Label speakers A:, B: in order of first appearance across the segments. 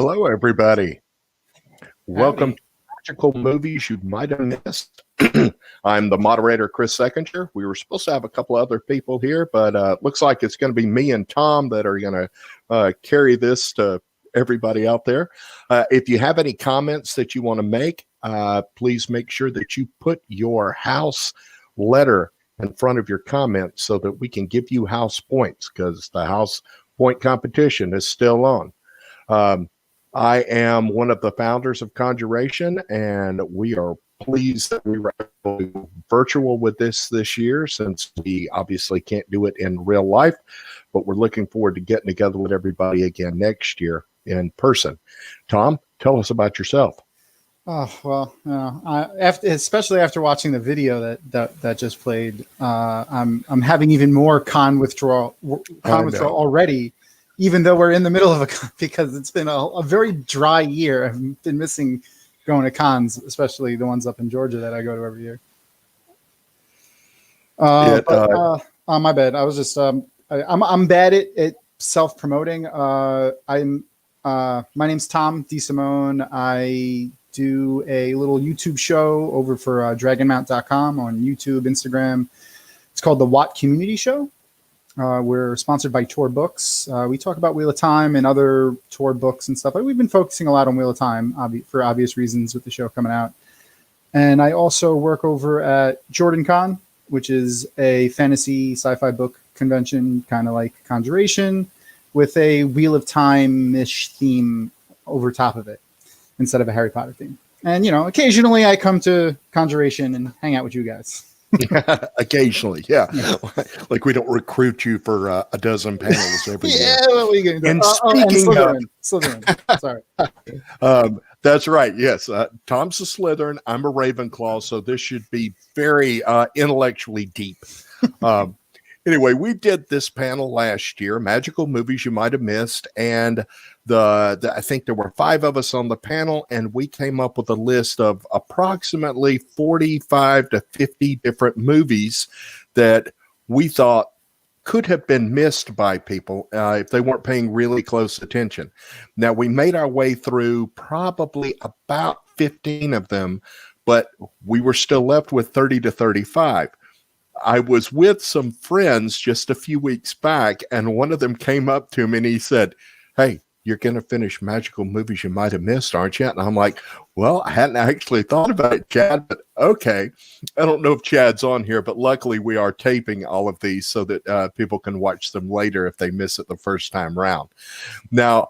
A: Hello, everybody. Welcome
B: Howdy.
A: to Magical Movies You Might Have Missed. I'm the moderator, Chris Seckinger. We were supposed to have a couple other people here, but looks like it's going to be me and Thom that are going to carry this to everybody out there. If you have any comments that you want to make, please make sure that you put your house letter in front of your comments so that we can give you house points, because the house point competition is still on. I am one of the founders of CONjuration, and we are pleased that we were able to go virtual with this year, since we obviously can't do it in real life, but we're looking forward to getting together with everybody again next year in person. Thom, tell us about yourself.
B: Oh well, especially after watching the video that just played, I'm having even more con withdrawal already, even though we're in the middle of a con, because it's been a very dry year. I've been missing going to cons, especially the ones up in Georgia that I go to every year. My bad. I was just I'm bad at self promoting. My name's Thom, DeSimone. I do a little YouTube show over for dragonmount.com on YouTube, Instagram. It's called the Watt Community Show. We're sponsored by Tor Books. We talk about Wheel of Time and other Tor books and stuff. But we've been focusing a lot on Wheel of Time for obvious reasons with the show coming out. And I also work over at Jordan Con, which is a fantasy sci-fi book convention, kind of like CONjuration, with a Wheel of Time-ish theme over top of it, instead of a Harry Potter theme. And, occasionally I come to CONjuration and hang out with you guys.
A: Occasionally, yeah. Like we don't recruit you for a dozen panels every year.
B: Well, we get
A: and speaking of
B: Slytherin. Sorry.
A: That's right. Yes. Thom's a Slytherin. I'm a Ravenclaw. So this should be very intellectually deep. Anyway, we did this panel last year, Magical Movies You Might Have Missed, and I think there were 5 of us on the panel, and we came up with a list of approximately 45 to 50 different movies that we thought could have been missed by people if they weren't paying really close attention. Now, we made our way through probably about 15 of them, but we were still left with 30 to 35. I was with some friends just a few weeks back, and one of them came up to me and he said, "Hey, you're going to finish Magical Movies You Might Have Missed, aren't you?" And I'm like, "Well, I hadn't actually thought about it, Chad, but okay." I don't know if Chad's on here, but luckily we are taping all of these so that people can watch them later if they miss it the first time round. Now,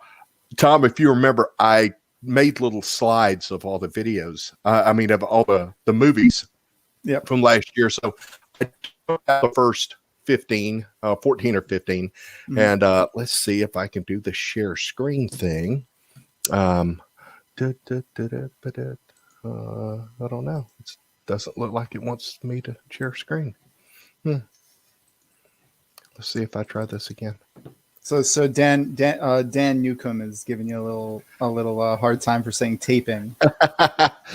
A: Thom, if you remember, I made little slides of all the videos. Of all the movies from last year. So I took out the first 14 or 15. And let's see if I can do the share screen thing. I don't know. It doesn't look like it wants me to share screen. Let's see if I try this again.
B: So Dan Newcomb is giving you a little hard time for saying taping.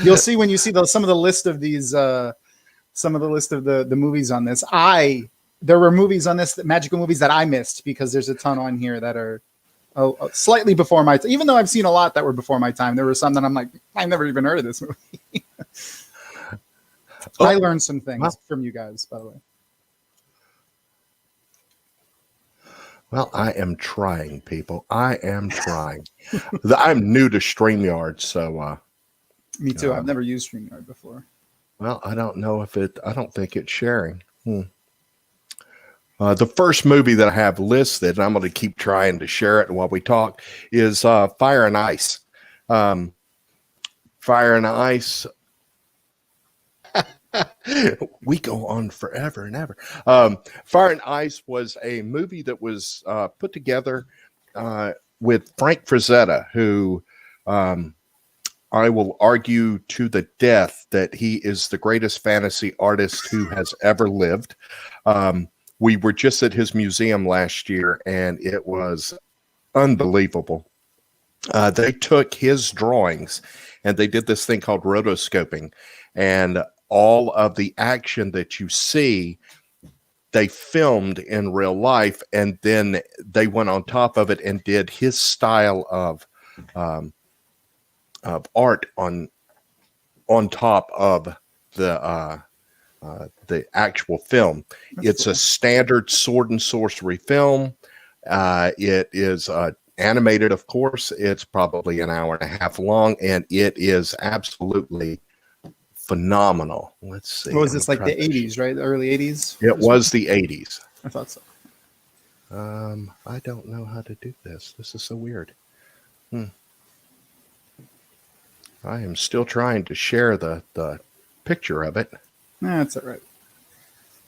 B: You'll see when you see some of the list of these some of the list of the movies on this. There were movies on this, magical movies, that I missed, because there's a ton on here that are slightly before my time. Even though I've seen a lot that were before my time, there were some that I'm like, I never even heard of this movie. I learned some things from you guys, by the way.
A: Well, I am trying, people. I am trying. I'm new to StreamYard, so...
B: Me too. I've never used StreamYard before.
A: Well, I don't know if I don't think it's sharing. The first movie that I have listed, and I'm going to keep trying to share it while we talk, is Fire and Ice. Fire and Ice. We go on forever and ever. Fire and Ice was a movie that was put together with Frank Frazetta, who I will argue to the death that he is the greatest fantasy artist who has ever lived. We were just at his museum last year, and it was unbelievable. They took his drawings, and they did this thing called rotoscoping, and all of the action that you see, they filmed in real life, and then they went on top of it and did his style of art on top of the actual film. It's a standard sword and sorcery film. It is animated, of course. It's probably an hour and a half long, and it is absolutely phenomenal. Let's see.
B: What was this, like the 80s, right? The early 80s?
A: It was the 80s.
B: I thought so.
A: I don't know how to do this. This is so weird. I am still trying to share the picture of it.
B: That's all right.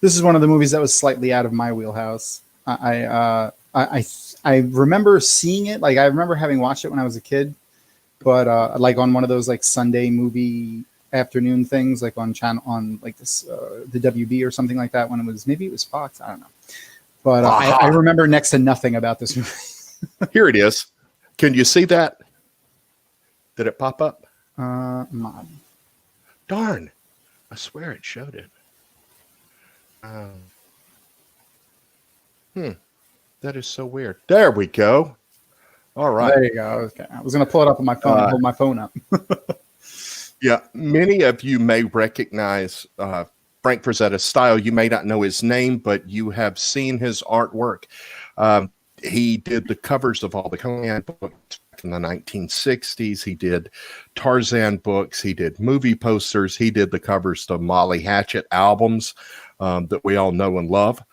B: This is one of the movies that was slightly out of my wheelhouse. I remember seeing it. Like, I remember having watched it when I was a kid, but like on one of those like Sunday movie afternoon things, like on like this the WB or something like that, when it was Fox. I don't know. But I remember next to nothing about this movie.
A: Here it is. Can you see that? Did it pop up?
B: Mod.
A: Darn. I swear it showed it. That is so weird. There we go. All right.
B: There you go. Okay. I was going to pull it up on my phone and hold my phone up.
A: Yeah. Many of you may recognize Frank Frazetta's style. You may not know his name, but you have seen his artwork. He did the covers of all the Conan books in the 1960s. He did Tarzan books. He did movie posters. He did the covers to Molly Hatchet albums that we all know and love.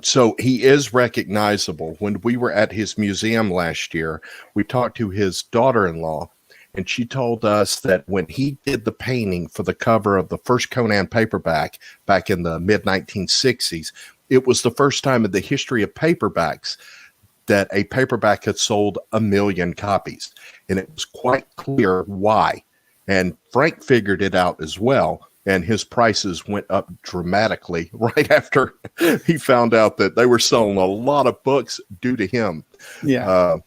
A: So he is recognizable. When we were at his museum last year, we talked to his daughter-in-law, and she told us that when he did the painting for the cover of the first Conan paperback back in the mid-1960s, it was the first time in the history of paperbacks that a paperback had sold 1 million copies. And it was quite clear why. And Frank figured it out as well. And his prices went up dramatically right after he found out that they were selling a lot of books due to him.
B: Yeah.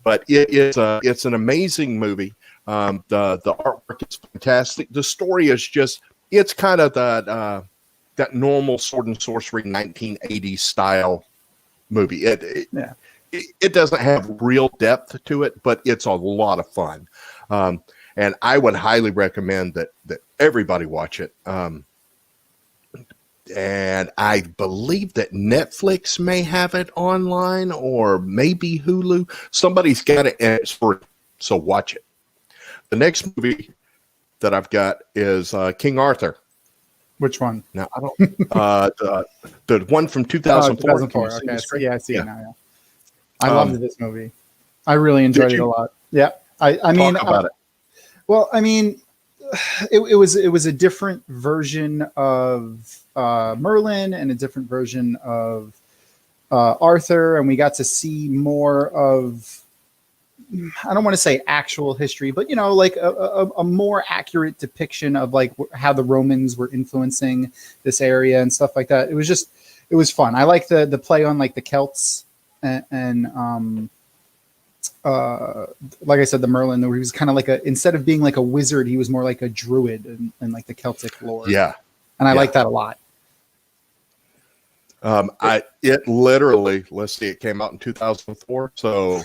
A: But it's an amazing movie. The artwork is fantastic. The story is just, it's kind of that normal sword and sorcery 1980s style movie. It doesn't have real depth to it, but it's a lot of fun. And I would highly recommend that everybody watch it. And I believe that Netflix may have it online, or maybe Hulu. Somebody's got it, and it's free, so watch it. The next movie that I've got is King Arthur.
B: Which one?
A: Now, I don't. The one from 2004.
B: 2004. Okay, I see it now. Yeah. I loved this movie. I really enjoyed it a lot. Yeah. I mean,
A: talk about it.
B: Well, I mean, it was a different version of Merlin and a different version of Arthur, and we got to see more of, I don't want to say actual history, but like a more accurate depiction of like how the Romans were influencing this area and stuff like that. It was fun. I like the play on like the Celts and like I said, the Merlin, where he was kind of like instead of being like a wizard, he was more like a druid and like the Celtic lore.
A: Yeah.
B: And I like that a lot.
A: It literally, let's see, it came out in 2004. So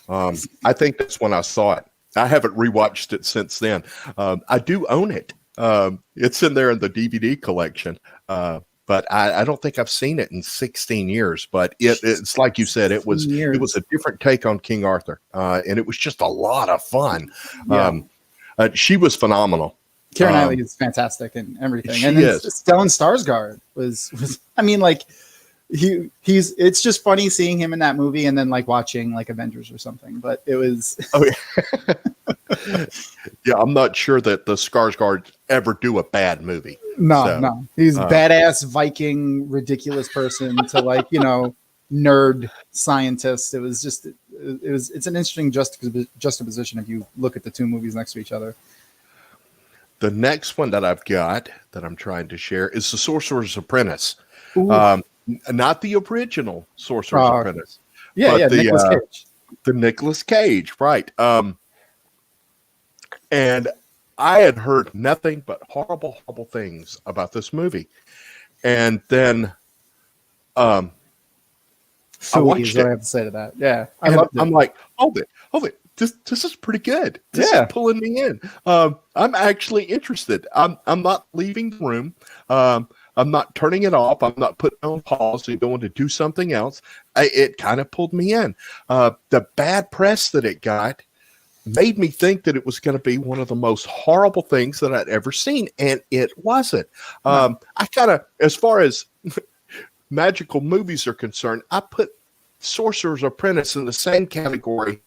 A: I think that's when I saw it. I haven't rewatched it since then. I do own it. It's in there in the DVD collection. But I don't think I've seen it in 16 years. But it's like you said, it was a different take on King Arthur, and it was just a lot of fun.
B: Yeah.
A: She was phenomenal.
B: Keira Knightley is fantastic and everything.
A: She
B: and then
A: is.
B: Stellan Skarsgård was I mean, like he's it's just funny seeing him in that movie and then like watching like Avengers or something. But it was
A: yeah, I'm not sure that the Skarsgård ever do a bad movie.
B: No. He's badass Viking, ridiculous person to like, nerd scientist. It was just it's an interesting juxtaposition if you look at the two movies next to each other.
A: The next one that I've got that I'm trying to share is The Sorcerer's Apprentice. Not the original Sorcerer's Apprentice.
B: Yeah,
A: but
B: Nicolas Cage.
A: The Nicolas Cage, right. And I had heard nothing but horrible, horrible things about this movie. And then
B: Phooey
A: watched
B: is what
A: it.
B: I have to say to that. Yeah, I
A: And
B: loved it.
A: I'm like, hold it. This is pretty good. This is pulling me in. I'm actually interested. I'm not leaving the room. I'm not turning it off. I'm not putting it on pause and going to do something else. It kind of pulled me in. The bad press that it got made me think that it was going to be one of the most horrible things that I'd ever seen, and it wasn't. I kind of, as far as magical movies are concerned, I put Sorcerer's Apprentice in the same category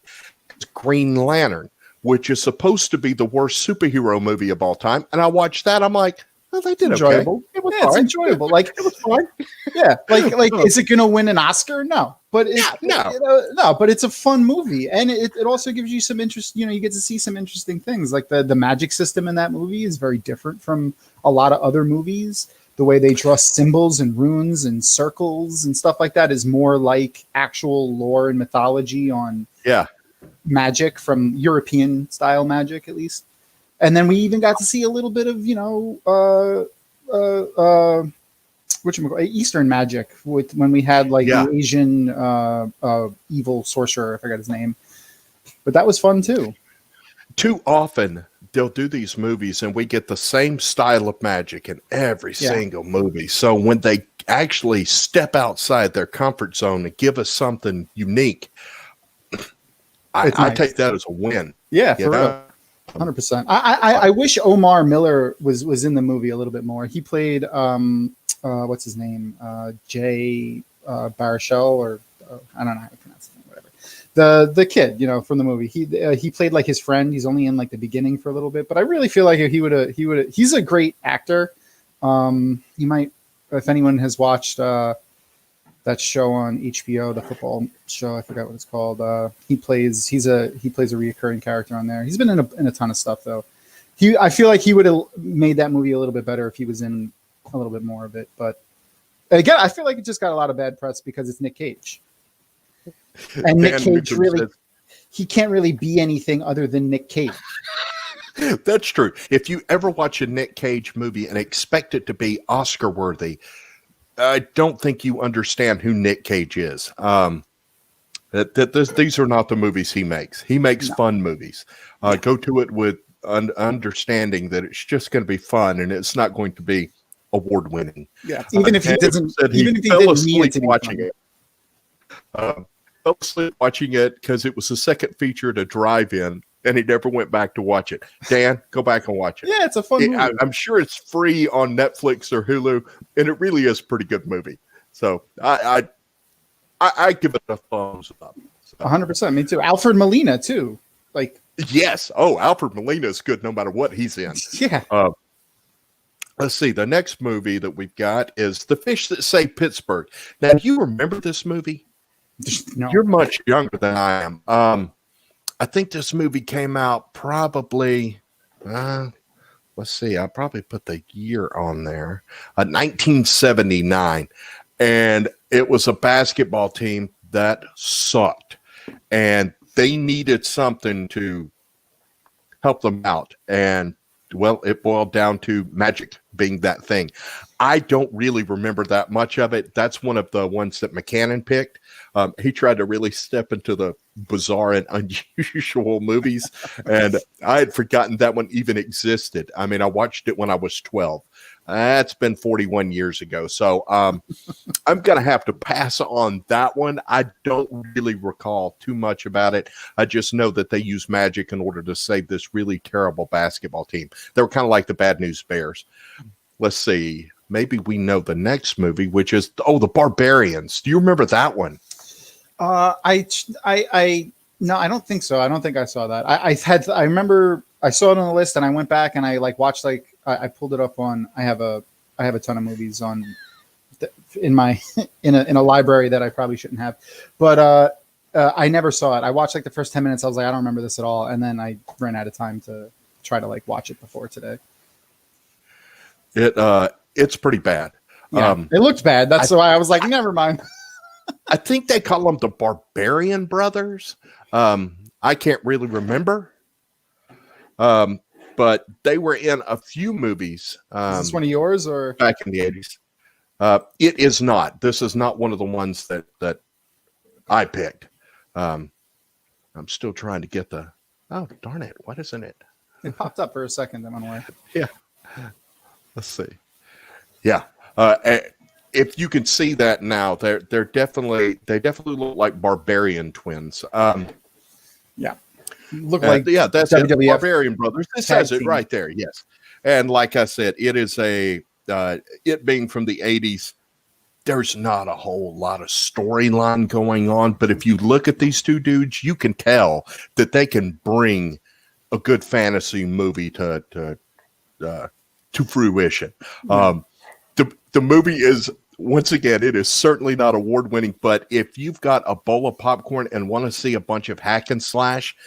A: as Green Lantern, which is supposed to be the worst superhero movie of all time. And I watched that. I'm like, well, they did
B: enjoyable.
A: Okay. It was
B: It's enjoyable. Like
A: it was fun.
B: Yeah, like is it going to win an Oscar? No, but no, but it's a fun movie, and it also gives you some interest. You get to see some interesting things. Like the magic system in that movie is very different from a lot of other movies. The way they draw symbols and runes and circles and stuff like that is more like actual lore and mythology on magic, from European style magic, at least. And then we even got to see a little bit of Eastern magic when we had the Asian evil sorcerer. I forgot his name, but that was fun too.
A: Too often they'll do these movies and we get the same style of magic in every single movie. So when they actually step outside their comfort zone and give us something unique, I take that as a win.
B: Yeah, for real. 100%. I wish Omar Miller was in the movie a little bit more. He played what's his name, Jay Baruchel, or I don't know how to pronounce his name. Whatever. The kid, from the movie. He played like his friend. He's only in like the beginning for a little bit, but I really feel like he would. He's a great actor. He might, if anyone has watched that show on HBO, the football show, I forgot what it's called. He plays a reoccurring character on there. He's been in a ton of stuff though. I feel like he would have made that movie a little bit better if he was in a little bit more of it. But again, I feel like it just got a lot of bad press because it's Nick Cage. And Nick Cage he can't really be anything other than Nick Cage.
A: That's true. If you ever watch a Nick Cage movie and expect it to be Oscar worthy, I don't think you understand who Nick Cage is. These are not the movies he makes. He makes fun movies. Go to it with understanding that it's just going to be fun and it's not going to be award winning.
B: Yeah, even if he doesn't. Even if he didn't mean it to be
A: watching
B: fun.
A: it. Fell asleep watching it because it was the second feature to drive-in, and he never went back to watch it. Dan, go back and watch it.
B: Yeah, it's a fun movie.
A: I'm sure it's free on Netflix or Hulu, and it really is a pretty good movie. So I give it a thumbs up.
B: 100%. Me too. Alfred Molina too.
A: Yes. Oh, Alfred Molina is good no matter what he's in.
B: Yeah.
A: Let's see. The next movie that we've got is The Fish That Saved Pittsburgh. Now, do you remember this movie?
B: No.
A: You're much younger than I am. I think this movie came out probably, let's see, I probably put the year on there, 1979. And it was a basketball team that sucked. And they needed something to help them out. And, well, it boiled down to magic being that thing. I don't really remember that much of it. That's one of the ones that McCannon picked. He tried to really step into the bizarre and unusual movies, and I had forgotten that one even existed. I mean, I watched it when I was 12. That's been 41 years ago. So I'm going to have to pass on that one. I don't really recall too much about it. I just know that they use magic in order to save this really terrible basketball team. They were kind of like the Bad News Bears. Let's see. Maybe we know the next movie, which is, The Barbarians. Do you remember that one?
B: No, I don't think so. I don't think I saw that. I remember I saw it on the list and I went back and I watched, I pulled it up on, I have a ton of movies on in my, in a library that I probably shouldn't have, but I never saw it. I watched the first 10 minutes. I was like, I don't remember this at all. And then I ran out of time to try to watch it before today.
A: It's pretty bad.
B: Yeah, it looked bad. That's why I was like, never mind.
A: I think they call them the Barbarian Brothers. I can't really remember. But they were in a few movies.
B: Is this one of yours or
A: back in the 80s? It is not. This is not one of the ones that I picked. I'm still trying to get the. Oh darn it! What isn't it?
B: It popped up for a second. I'm unaware.
A: Yeah. Let's see. Yeah. If you can see that now, they definitely look like barbarian twins.
B: Yeah. Look like
A: yeah, that's
B: WWF
A: it. Barbarian Brothers. It says it
B: team.
A: right there. Yes. And like I said, it is it being from the 80s. There's not a whole lot of storyline going on, but if you look at these two dudes, you can tell that they can bring a good fantasy movie to fruition. The movie is, once again, it is certainly not award winning, but if you've got a bowl of popcorn and want to see a bunch of hack and slash,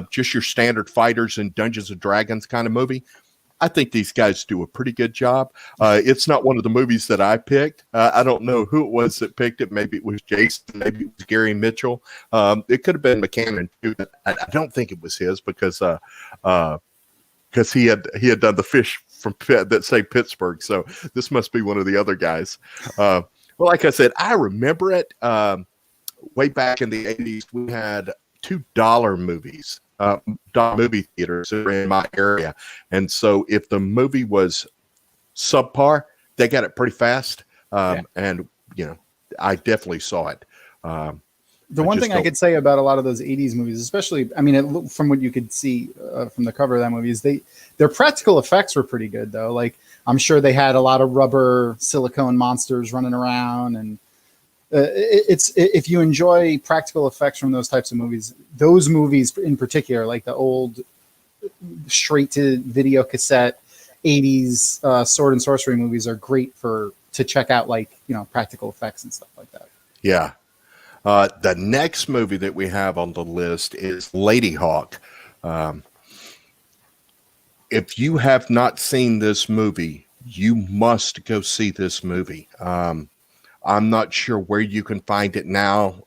A: just your standard fighters and Dungeons and Dragons kind of movie, I think these guys do a pretty good job. It's not one of the movies that I picked. I don't know who it was that picked it. Maybe it was Jason. Maybe it was Gary Mitchell. It could have been McCannon too. But I don't think it was his because he had done the fish from that say Pittsburgh. So this must be one of the other guys. Well, like I said, I remember it way back in the 80s. We had $2 movies. Movie theaters in my area, and so if the movie was subpar, they got it pretty fast. And I definitely saw it.
B: The one thing I could say about a lot of those 80s movies, especially, I mean, from what you could see from the cover of that movie, is their practical effects were pretty good, though. Like, I'm sure they had a lot of rubber silicone monsters running around, and if you enjoy practical effects from those types of movies, those movies in particular, like the old straight to video cassette 80s sword and sorcery movies, are great to check out, like, practical effects and stuff like that.
A: Yeah. The next movie that we have on the list is Lady Hawk. If you have not seen this movie, you must go see this movie. I'm not sure where you can find it now.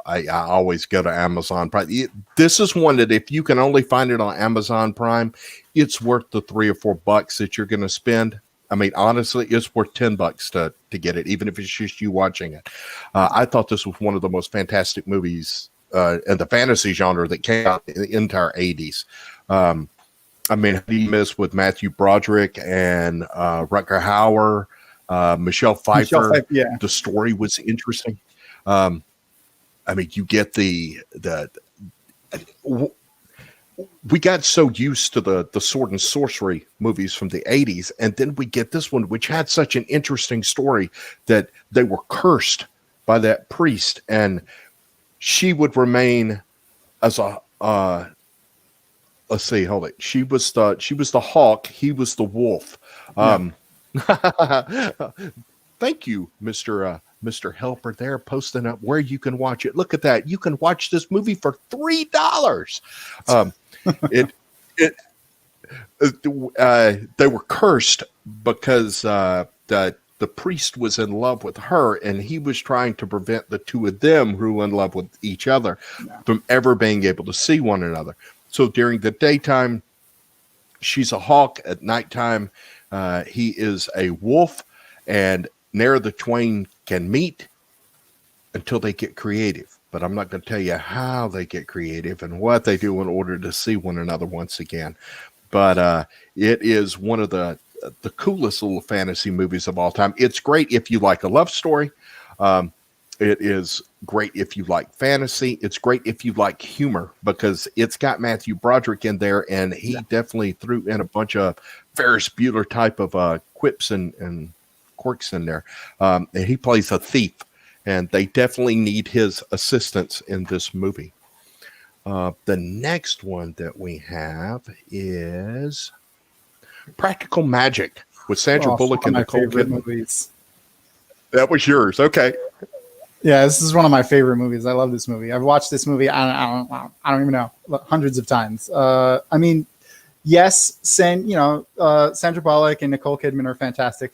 A: I always go to Amazon Prime. This is one that if you can only find it on Amazon Prime, it's worth the $3 or $4 that you're going to spend. I mean, honestly, it's worth $10 to get it, even if it's just you watching it. I thought this was one of the most fantastic movies in the fantasy genre that came out in the entire 80s. I mean, how do you miss with Matthew Broderick and Rutger Hauer? Michelle Pfeiffer,
B: yeah.
A: The story was interesting. I mean, you get we got so used to the sword and sorcery movies from the 80s, and then we get this one, which had such an interesting story that they were cursed by that priest, and she would remain as a let's see, hold it. She was the hawk, he was the wolf. Thank you, Mr. Helper there, posting up where you can watch it. Look at that. You can watch this movie for $3. They were cursed because the priest was in love with her, and he was trying to prevent the two of them who were in love with each other from ever being able to see one another. So during the daytime, she's a hawk. At nighttime, he is a wolf, and ne'er the twain can meet until they get creative. But I'm not going to tell you how they get creative and what they do in order to see one another once again. But it is one of the coolest little fantasy movies of all time. It's great if you like a love story. It is great if you like fantasy. It's great if you like humor, because it's got Matthew Broderick in there, and he definitely threw in a bunch of Ferris Bueller type of quips and quirks in there. And he plays a thief, and they definitely need his assistance in this movie. The next one that we have is Practical Magic with Sandra Bullock and Nicole Kidman.
B: Movies.
A: That was yours. Okay.
B: Yeah, this is one of my favorite movies. I love this movie. I've watched this movie, I don't even know, hundreds of times. I mean, yes, Sandra Bullock and Nicole Kidman are fantastic,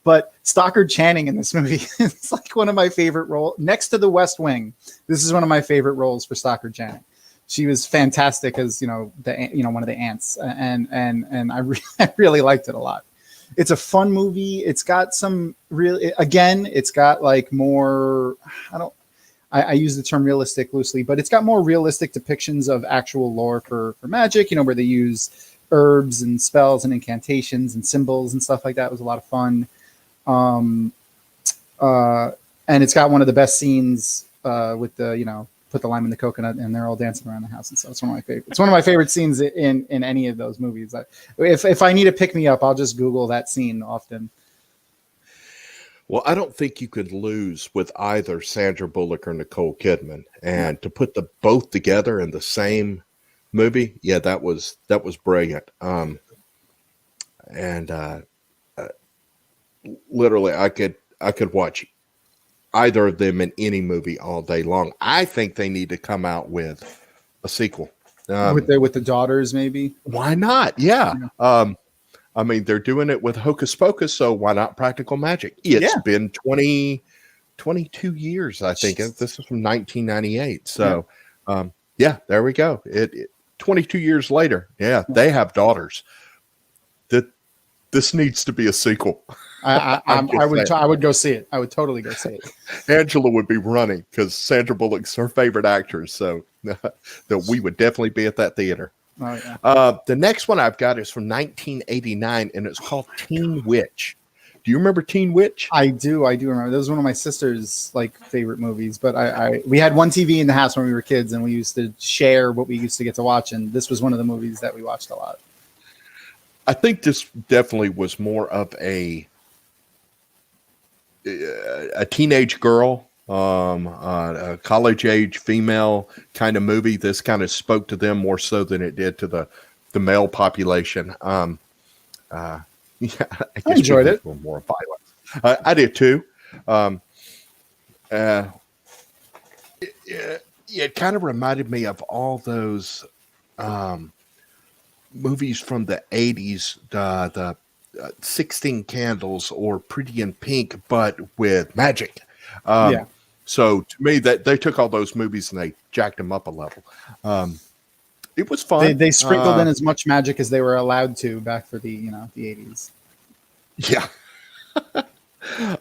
B: but Stockard Channing in this movie is like one of my favorite roles. Next to The West Wing, this is one of my favorite roles for Stockard Channing. She was fantastic as one of the ants, and I really liked it a lot. It's a fun movie. It's got some it's got like more, I use the term realistic loosely, but it's got more realistic depictions of actual lore for magic, where they use herbs and spells and incantations and symbols and stuff like that. It was a lot of fun. And it's got one of the best scenes with the, put the lime in the coconut and they're all dancing around the house and stuff. It's one of my favorite. It's one of my favorite scenes in any of those movies. If I need to pick me up, I'll just Google that scene often.
A: Well, I don't think you could lose with either Sandra Bullock or Nicole Kidman, and to put the both together in the same movie, yeah, that was brilliant. Literally, I could watch either of them in any movie all day long. I think they need to come out with a sequel
B: with the daughters, maybe.
A: Why not? Yeah. I mean, they're doing it with Hocus Pocus, so why not Practical Magic? It's been 22 years, I think. This is from 1998. So, there we go. 22 years later, they have daughters. This needs to be a sequel.
B: I would go see it. I would totally go see it.
A: Angela would be running because Sandra Bullock's her favorite actress, so that we would definitely be at that theater.
B: Oh, yeah.
A: The next one I've got is from 1989, and it's called Teen Witch. Do you remember Teen Witch?
B: I do remember. That was one of my sister's favorite movies. But we had one TV in the house when we were kids, and we used to share what we used to get to watch. And this was one of the movies that we watched a lot.
A: I think this definitely was more of a teenage girl, a college age female kind of movie. This kind of spoke to them more so than it did to the male population. I
B: enjoyed it.
A: More violence. I did too. It kind of reminded me of all those movies from the 80s, the 16 Candles or Pretty in Pink, but with magic. So to me, that they took all those movies and they jacked them up a level. It was fun.
B: They sprinkled in as much magic as they were allowed to back for the the 80s.
A: Yeah.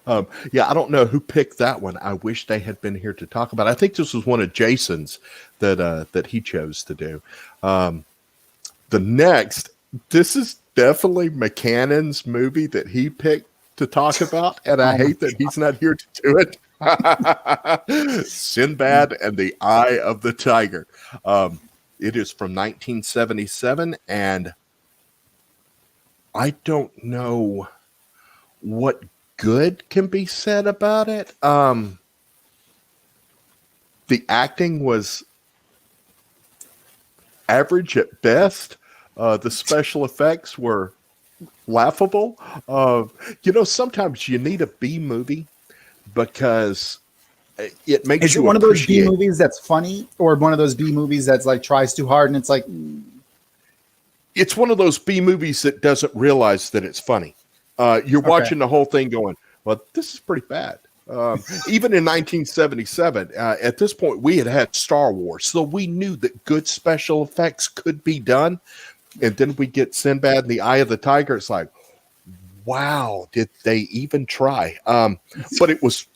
A: I don't know who picked that one. I wish they had been here to talk about it. I think this was one of Jason's that he chose to do. The next, this is definitely McCannon's movie that he picked to talk about, and I hate that he's not here to do it. Sinbad and the Eye of the Tiger. It is from 1977, and I don't know what good can be said about it. The acting was average at best. The special effects were laughable. Sometimes you need a B movie because it makes
B: Is
A: you
B: it one of those B
A: appreciate.
B: movies that's funny, or one of those B movies that's tries too hard and it's
A: It's one of those B movies that doesn't realize that it's funny. You're watching the whole thing going, well, this is pretty bad. Even in 1977, at this point, we had Star Wars, so we knew that good special effects could be done. And then we get Sinbad and the Eye of the Tiger. It's like, wow, did they even try? But it was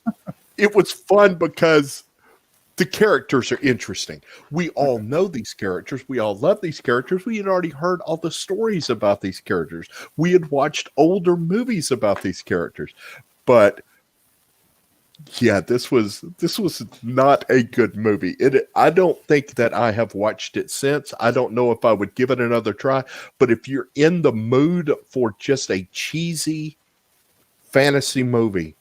A: fun because the characters are interesting. We all know these characters. We all love these characters. We had already heard all the stories about these characters. We had watched older movies about these characters. But yeah, this was not a good movie. I don't think that I have watched it since. I don't know if I would give it another try. But if you're in the mood for just a cheesy fantasy movie,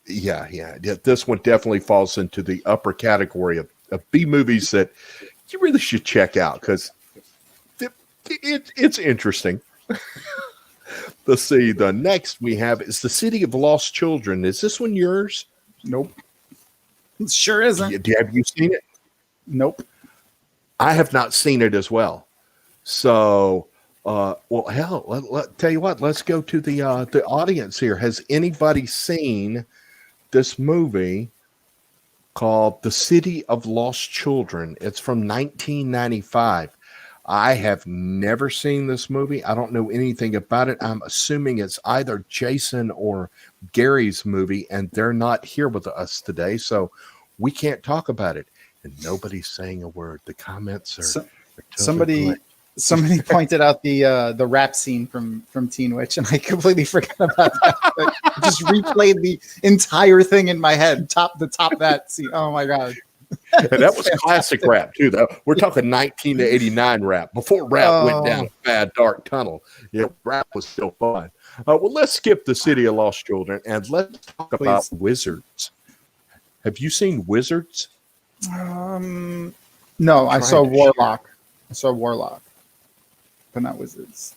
A: yeah, this one definitely falls into the upper category of B movies that you really should check out because it's interesting. Let's see. The next we have is The City of Lost Children. Is this one yours?
B: Nope. It sure isn't.
A: Have you seen it?
B: Nope.
A: I have not seen it as well. So, tell you what. Let's go to the audience here. Has anybody seen this movie called The City of Lost Children? It's from 1995. I have never seen this movie. I don't know anything about it. I'm assuming it's either Jason or Gary's movie, and they're not here with us today. So We can't talk about it. And nobody's saying a word. The comments are
B: somebody
A: blank.
B: somebody pointed out the rap scene from Teen Witch, and I completely forgot about that. But I just replayed the entire thing in my head. The top that scene. Oh my god.
A: And that was classic rap too, though. We're talking 1989 rap, before rap went down a bad dark tunnel. Yeah, rap was still fun. Well, let's skip the City of Lost Children and let's talk about Wizards. Have you seen Wizards?
B: No, I saw Warlock. I saw Warlock, but not Wizards.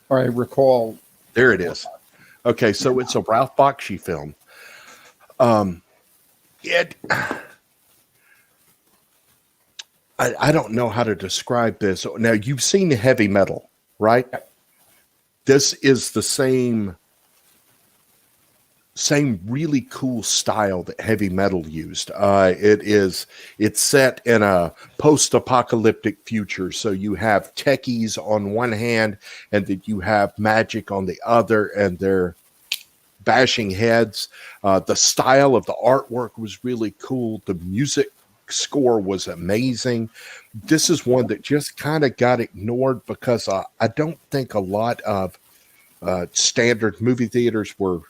B: Or I recall.
A: There it is. Okay, so it's a Ralph Bakshi film. I don't know how to describe this. Now, you've seen heavy metal, right? This is the same really cool style that heavy metal used. It's set in a post-apocalyptic future. So you have techies on one hand, and then you have magic on the other, and they're bashing heads. The style of the artwork was really cool. The music score was amazing. This is one that just kind of got ignored because I don't think a lot of standard movie theaters were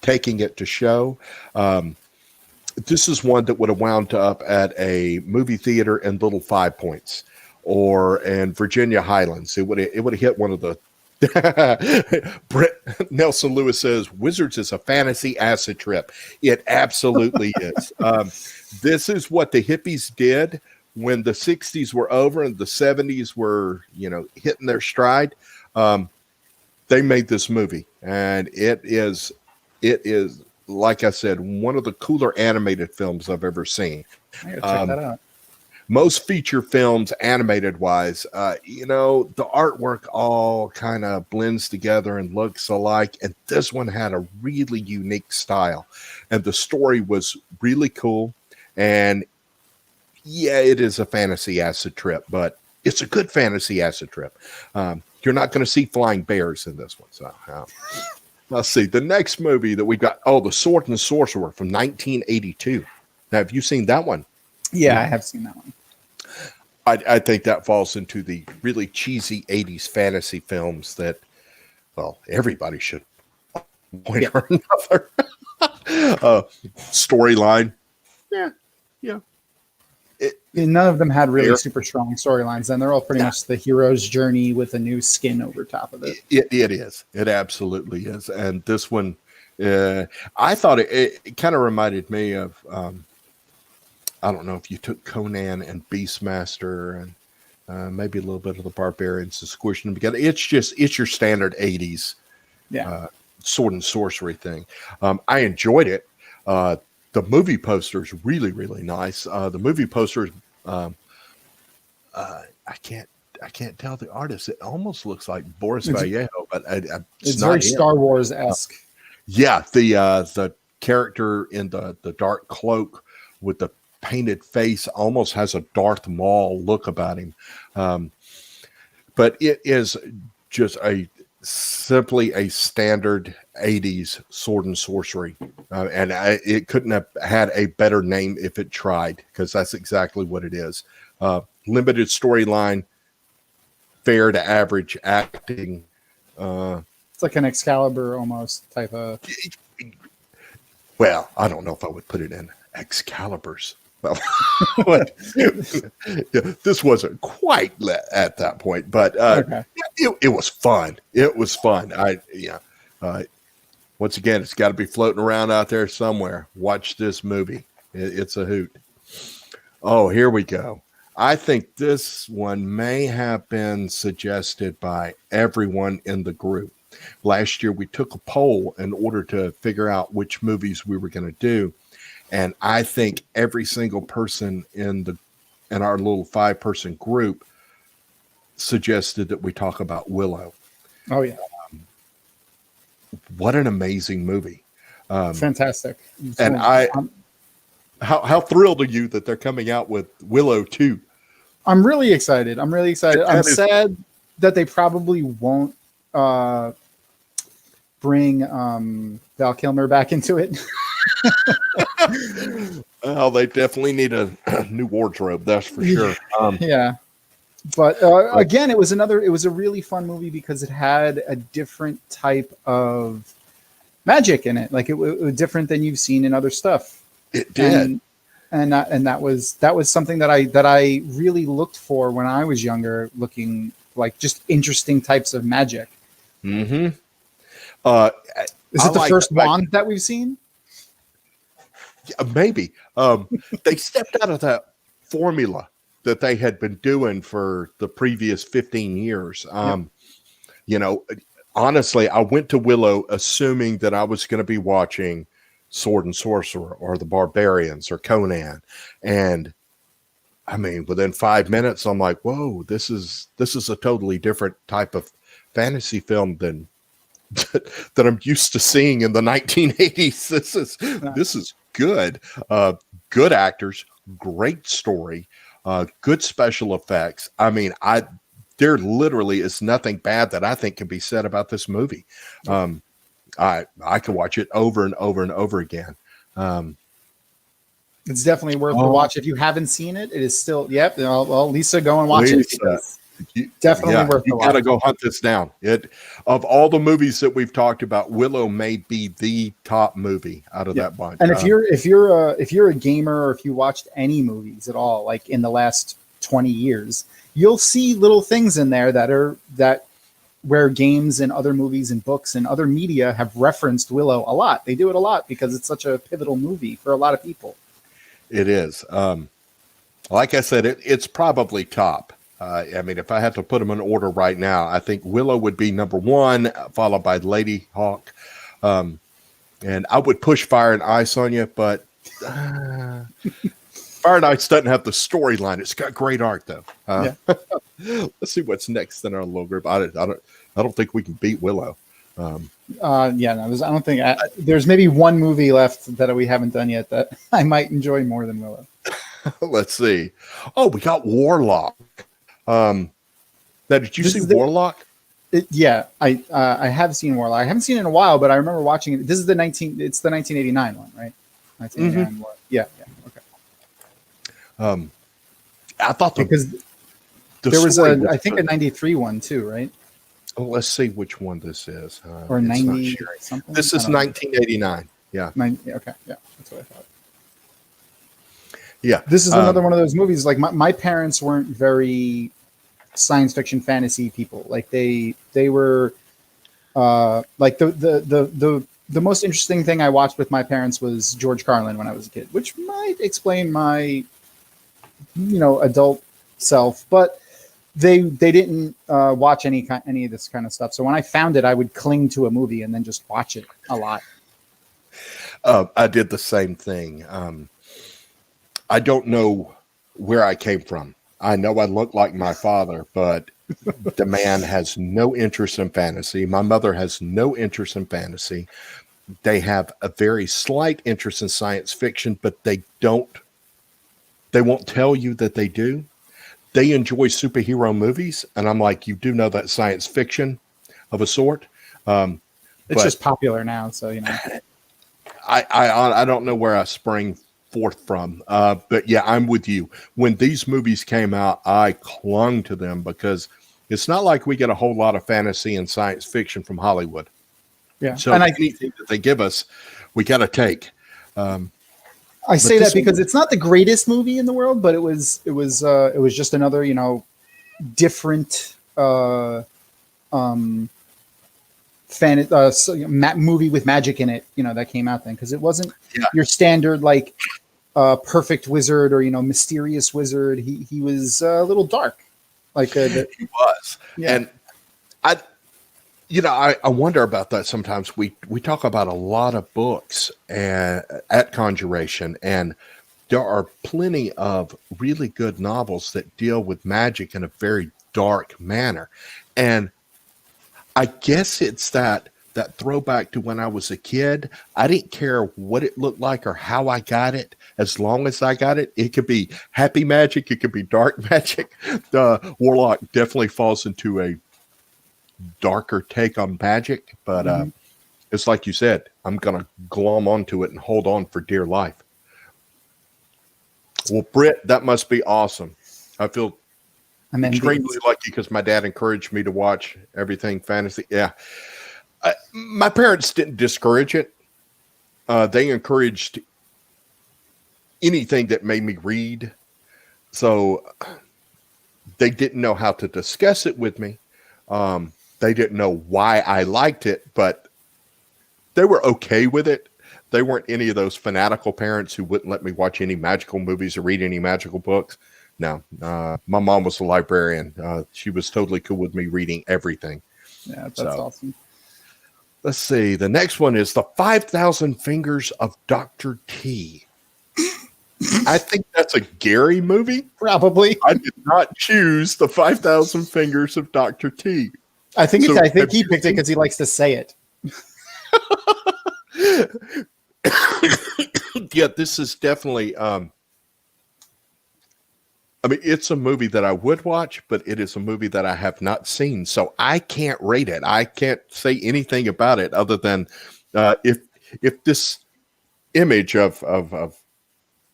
A: taking it to show. This is one that would have wound up at a movie theater in Little Five Points or in Virginia Highlands. It would have hit one of the Brett Nelson Lewis says Wizards is a fantasy acid trip. It absolutely is. This is what the hippies did when the 60s were over and the 70s were, hitting their stride. They made this movie, and it is, like I said, one of the cooler animated films I've ever seen.
B: I gotta check that out.
A: Most feature films, animated wise, the artwork all kind of blends together and looks alike. And this one had a really unique style. And the story was really cool. And yeah, it is a fantasy acid trip, but it's a good fantasy acid trip. You're not going to see flying bears in this one. So let's see. The next movie that we got, The Sword and the Sorcerer from 1982. Now, have you seen that one?
B: Yeah, I have seen that one.
A: I think that falls into the really cheesy 80s fantasy films that, everybody should point or another. Storyline. Yeah.
B: None of them had really super strong storylines, and they're all pretty much the hero's journey with a new skin over top of it.
A: It is. It absolutely is. And this one, I thought it kind of reminded me of, I don't know if you took Conan and Beastmaster and maybe a little bit of the Barbarians and squishing them together. It's your standard 80s sword and sorcery thing. I enjoyed it. The movie poster is really, really nice. The movie poster, I can't tell the artist. It almost looks like Boris Vallejo, but
B: it's not very Star Wars-esque.
A: The character in the dark cloak with the painted face almost has a Darth Maul look about him. But it is just simply a standard 80s sword and sorcery. And it couldn't have had a better name if it tried, because that's exactly what it is. Limited storyline, fair to average acting.
B: It's like an Excalibur almost type of.
A: Well, I don't know if I would put it in Excaliburs. Well, this wasn't quite at that point, but it was fun. It was fun. Once again, it's got to be floating around out there somewhere. Watch this movie. It's a hoot. Oh, here we go. I think this one may have been suggested by everyone in the group. Last year, we took a poll in order to figure out which movies we were going to do. And I think every single person in our little 5-person group suggested that we talk about Willow.
B: Oh, yeah.
A: What an amazing movie.
B: Fantastic.
A: And how thrilled are you that they're coming out with Willow 2?
B: I'm really excited. I'm sad that they probably won't bring Val Kilmer back into it.
A: Oh, they definitely need a new wardrobe. That's for sure.
B: Yeah. But again, it was a really fun movie because it had a different type of magic in it. Like it was different than you've seen in other stuff.
A: It did.
B: And that was something that I really looked for when I was younger, looking like just interesting types of magic.
A: Mm-hmm.
B: Is it the first wand that we've seen?
A: Yeah, maybe. They stepped out of that formula that they had been doing for the previous 15 years. You know, honestly, I went to Willow assuming that I was going to be watching Sword and Sorcerer or The Barbarians or Conan. And I mean, within 5 minutes, I'm like, whoa, this is a totally different type of fantasy film than that I'm used to seeing in the 1980s. This is good. Good actors, great story, good special effects. I mean, there literally is nothing bad that I think can be said about this movie. I could watch it over and over and over again.
B: It's definitely worth the watch. If you haven't seen it, it is still, yep. Well, Lisa, go and watch it. Definitely worth the watch.
A: You got to go hunt this down. Of all the movies that we've talked about, Willow may be the top movie out of that bunch.
B: And if you're a gamer, or if you watched any movies at all, like in the last 20 years, you'll see little things in there that where games and other movies and books and other media have referenced Willow a lot. They do it a lot because it's such a pivotal movie for a lot of people.
A: It is. Like I said, it's probably top. I mean, if I had to put them in order right now, I think Willow would be number one, followed by Lady Hawk. And I would push Fire and Ice on you, but Fire and Ice doesn't have the storyline. It's got great art, though. Let's see what's next in our little group. I don't think we can beat Willow.
B: I don't think there's maybe one movie left that we haven't done yet that I might enjoy more than Willow.
A: Let's see. Oh, we got Warlock. Did you see Warlock?
B: I have seen Warlock. I haven't seen it in a while, but I remember watching it. This is it's the 1989 one, right? 1989 one. Yeah. Okay.
A: I thought
B: because there was I think a 93 one too, right?
A: Oh, let's see which one this is.
B: Or 90 something.
A: This is 1989. Yeah.
B: Okay. Yeah, that's what I thought.
A: Yeah.
B: This is another one of those movies. Like my parents weren't very science fiction fantasy people. Like they were like the most interesting thing I watched with my parents was George Carlin when I was a kid, which might explain my adult self, but they didn't watch any of this kind of stuff. So when I found it, I would cling to a movie and then just watch it a lot.
A: I did the same thing. I don't know where I came from. I know I look like my father, but the man has no interest in fantasy. My mother has no interest in fantasy. They have a very slight interest in science fiction, but they won't tell you that they do. They enjoy superhero movies, and I'm like, you do know that science fiction of a sort.
B: It's just popular now, so
A: I don't know where I sprang forth from, but yeah, I'm with you. When these movies came out, I clung to them because it's not like we get a whole lot of fantasy and science fiction from Hollywood.
B: Yeah,
A: so anything that they give us, we got to take.
B: I say that because it's not the greatest movie in the world, but it was just another, different movie with magic in it, that came out then, because it wasn't your standard like perfect wizard or mysterious wizard. He was a little dark, like he
A: was, and I wonder about that sometimes. We talk about a lot of books at CONjuration, and there are plenty of really good novels that deal with magic in a very dark manner. And I guess it's that throwback to when I was a kid. I didn't care what it looked like or how I got it. As long as I got it, it could be happy magic. It could be dark magic. The Warlock definitely falls into a darker take on magic, but it's like you said, I'm gonna glom onto it and hold on for dear life. Well, Britt, that must be awesome. I feel
B: And then
A: extremely lucky because my dad encouraged me to watch everything fantasy. Yeah. My parents didn't discourage it. They encouraged anything that made me read. So they didn't know how to discuss it with me. They didn't know why I liked it, but they were okay with it. They weren't any of those fanatical parents who wouldn't let me watch any magical movies or read any magical books. No, my mom was a librarian. She was totally cool with me reading everything.
B: Yeah, that's awesome.
A: Let's see. The next one is The 5,000 Fingers of Dr. T. I think that's a Gary movie.
B: Probably.
A: I did not choose The 5,000 Fingers of Dr. T.
B: I think he picked it because he likes to say it.
A: Yeah, this is definitely it's a movie that I would watch, but it is a movie that I have not seen, so I can't rate it. I can't say anything about it other than if this image of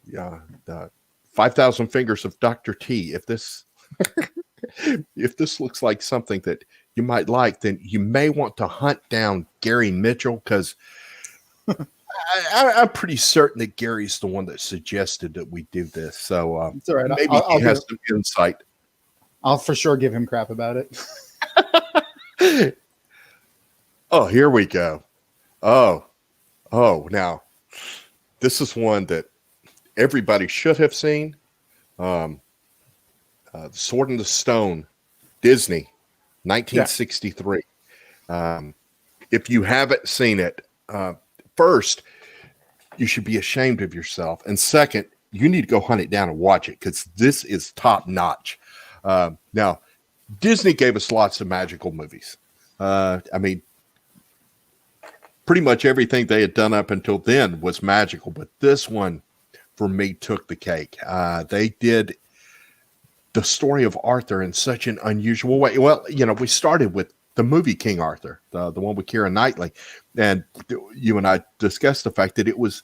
A: the 5,000 Fingers of Dr. T, if this if this looks like something that you might like, then you may want to hunt down Gary Mitchell, because I'm pretty certain that Gary's the one that suggested that we do this. So
B: it's all right.
A: Maybe he has some insight.
B: I'll for sure give him crap about it.
A: Oh, here we go. Oh, now this is one that everybody should have seen. The Sword and the Stone, Disney, 1963. Yeah. If you haven't seen it, first, you should be ashamed of yourself. And second, you need to go hunt it down and watch it, because this is top notch. Now, Disney gave us lots of magical movies. Pretty much everything they had done up until then was magical, but this one, for me, took the cake. They did the story of Arthur in such an unusual way. Well, we started with the movie King Arthur, the one with Keira Knightley, and you and I discussed the fact that it was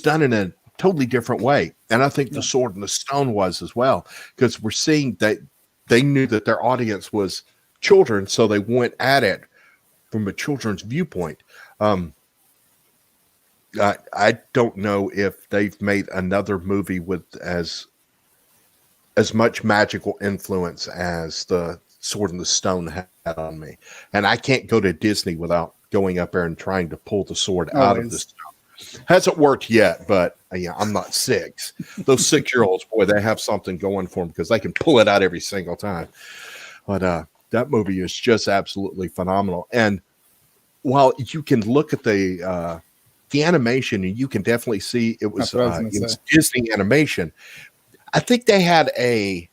A: done in a totally different way, and I think The Sword and the Stone was as well, because we're seeing that they knew that their audience was children, so they went at it from a children's viewpoint. I don't know if they've made another movie with as much magical influence as the Sword and the Stone had on me. And I can't go to Disney without going up there and trying to pull the sword out of the stone. Hasn't worked yet, but I'm not 6. Those 6-year-olds, boy, they have something going for them, because they can pull it out every single time. But that movie is just absolutely phenomenal. And while you can look at the animation, and you can definitely see it was Disney animation, I think they had a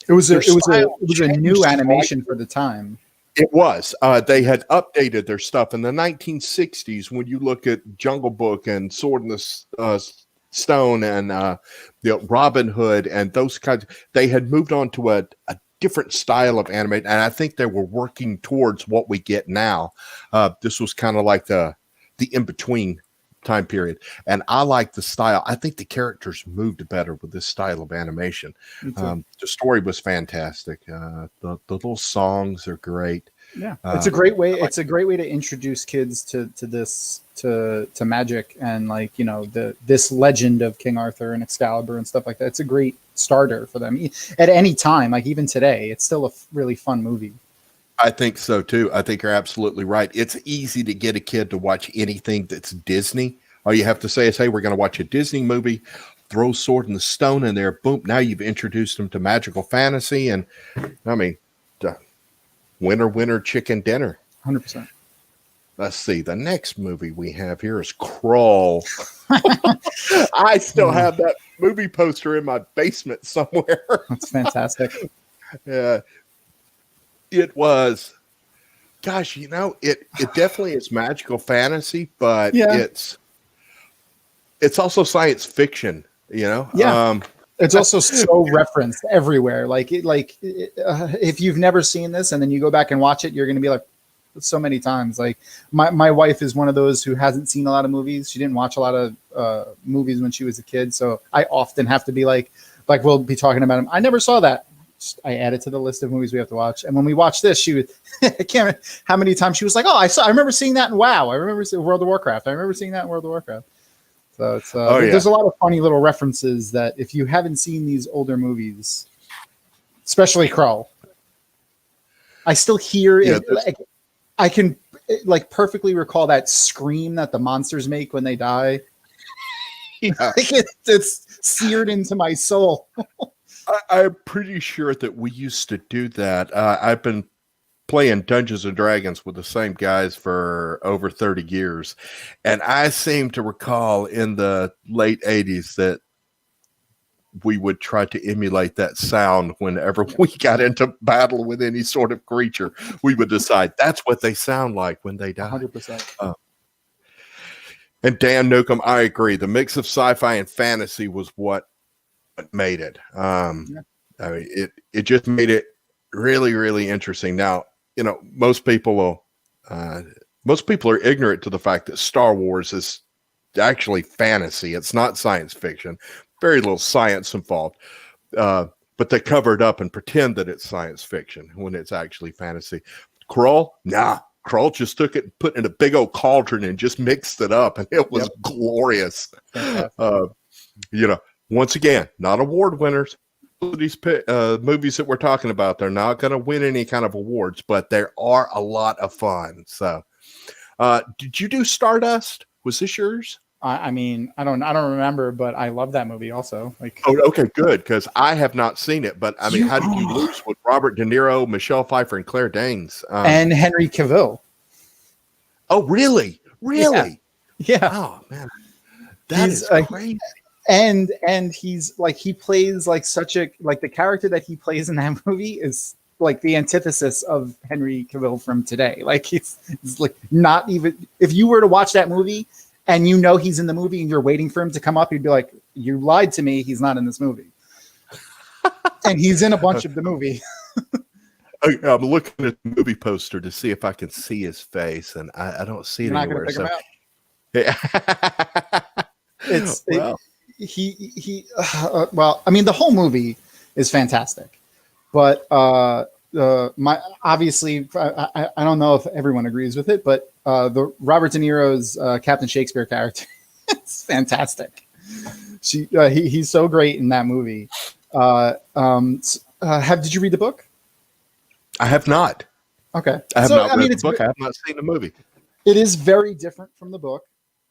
B: new animation for the time.
A: It was. They had updated their stuff in the 1960s. When you look at Jungle Book and Sword in the Stone and Robin Hood and those kinds, they had moved on to a different style of anime, and I think they were working towards what we get now. This was kind of like the in-between time period, and I like the style. I think the characters moved better with this style of animation. The story was fantastic. The little songs are great.
B: Yeah, it's a great way. It's a great way to introduce kids to magic and this legend of King Arthur and Excalibur and stuff like that. It's a great starter for them at any time. Like even today, it's still a really fun movie.
A: I think so too. I think you're absolutely right. It's easy to get a kid to watch anything that's Disney. All you have to say is, hey, we're going to watch a Disney movie, throw Sword and the Stone in there. Boom. Now you've introduced them to magical fantasy. And winner, chicken dinner.
B: 100%.
A: Let's see. The next movie we have here is Crawl. I still have that movie poster in my basement somewhere.
B: That's fantastic.
A: Yeah. It was, gosh, it definitely is magical fantasy, but it's also science fiction,
B: Yeah. It's also so referenced everywhere. If you've never seen this and then you go back and watch it, you're going to be like, so many times. Like my wife is one of those who hasn't seen a lot of movies. She didn't watch a lot of movies when she was a kid. So I often have to be like we'll be talking about them. I never saw that. I add it to the list of movies we have to watch. And when we watched this, she was, I can't remember how many times she was like, oh, I remember seeing that in WoW. I remember seeing World of Warcraft. I remember seeing that in World of Warcraft. So it's, there's a lot of funny little references that if you haven't seen these older movies, especially Krull, I still hear it. Like, I can like perfectly recall that scream that the monsters make when they die. Yeah. Like it's seared into my soul.
A: I'm pretty sure that we used to do that. I've been playing Dungeons and Dragons with the same guys for over 30 years. And I seem to recall in the late 80s that we would try to emulate that sound whenever we got into battle with any sort of creature. We would decide that's what they sound like when they die.
B: 100%.
A: And Dan Newcomb, I agree. The mix of sci-fi and fantasy was what made it. I mean, it just made it really, really interesting. Now, you know, most people are ignorant to the fact that Star Wars is actually fantasy. It's not science fiction. Very little science involved. But they cover it up and pretend that it's science fiction when it's actually fantasy. Krull, nah. Krull just took it and put it in a big old cauldron and just mixed it up, and it was glorious. You know, once again, not award winners. These movies that we're talking about, they're not going to win any kind of awards, but they are a lot of fun. So, did you do Stardust? Was this yours?
B: I mean, I don't remember, but I love that movie also. Like,
A: oh, okay, good, because I have not seen it. But I mean, how did you lose with Robert De Niro, Michelle Pfeiffer, and Claire Danes,
B: and Henry Cavill?
A: Oh, really? Really?
B: Yeah.
A: Oh man, that is crazy.
B: And he's like, he plays like the character that he plays in that movie is like the antithesis of Henry Cavill from today. Like he's like not even, if you were to watch that movie and you know he's in the movie and you're waiting for him to come up, you'd be like, you lied to me. He's not in this movie. And he's in a bunch of the movie.
A: I'm looking at the movie poster to see if I can see his face, and I don't see it anywhere.
B: Not going to pick him out. Well, I mean, the whole movie is fantastic, but obviously, I don't know if everyone agrees with it, but the Robert De Niro's Captain Shakespeare character is fantastic. He's so great in that movie. Did you read the book?
A: I have not.
B: Okay,
A: I have not read the book. I have not seen the movie.
B: It is very different from the book.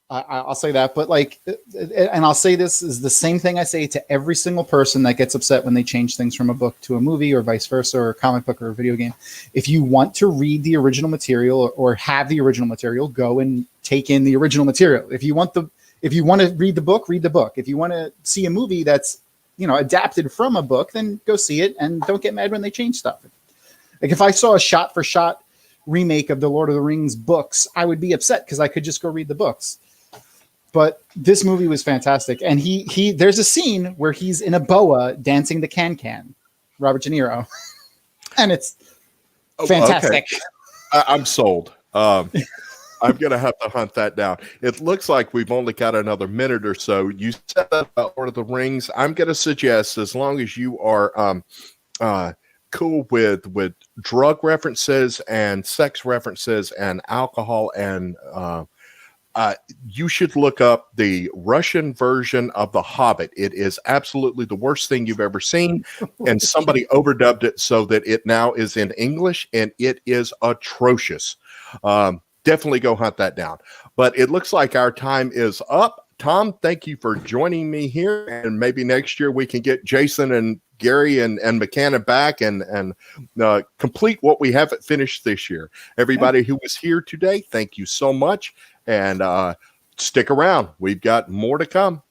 B: I'll say that, but like, and I'll say this is the same thing I say to every single person that gets upset when they change things from a book to a movie or vice versa, or a comic book or a video game. If you want to read the original material or have the original material, go and take in the original material. If you want to read the book, read the book. If you want to see a movie that's, you know, adapted from a book, then go see it and don't get mad when they change stuff. Like if I saw a shot for shot remake of the Lord of the Rings books, I would be upset because I could just go read the books. But this movie was fantastic. And there's a scene where he's in a boa dancing the can, Robert De Niro. And it's fantastic.
A: Okay. I'm sold. I'm going to have to hunt that down. It looks like we've only got another minute or so. You said that about Lord of the Rings. I'm going to suggest, as long as you are cool with drug references and sex references and alcohol and you should look up the Russian version of The Hobbit. It is absolutely the worst thing you've ever seen. And somebody overdubbed it so that it now is in English, and it is atrocious. Definitely go hunt that down. But it looks like our time is up. Thom, thank you for joining me here. And maybe next year we can get Jason and Gary and McCannon back and complete what we haven't finished this year. Everybody who was here today, thank you so much. And stick around. We've got more to come.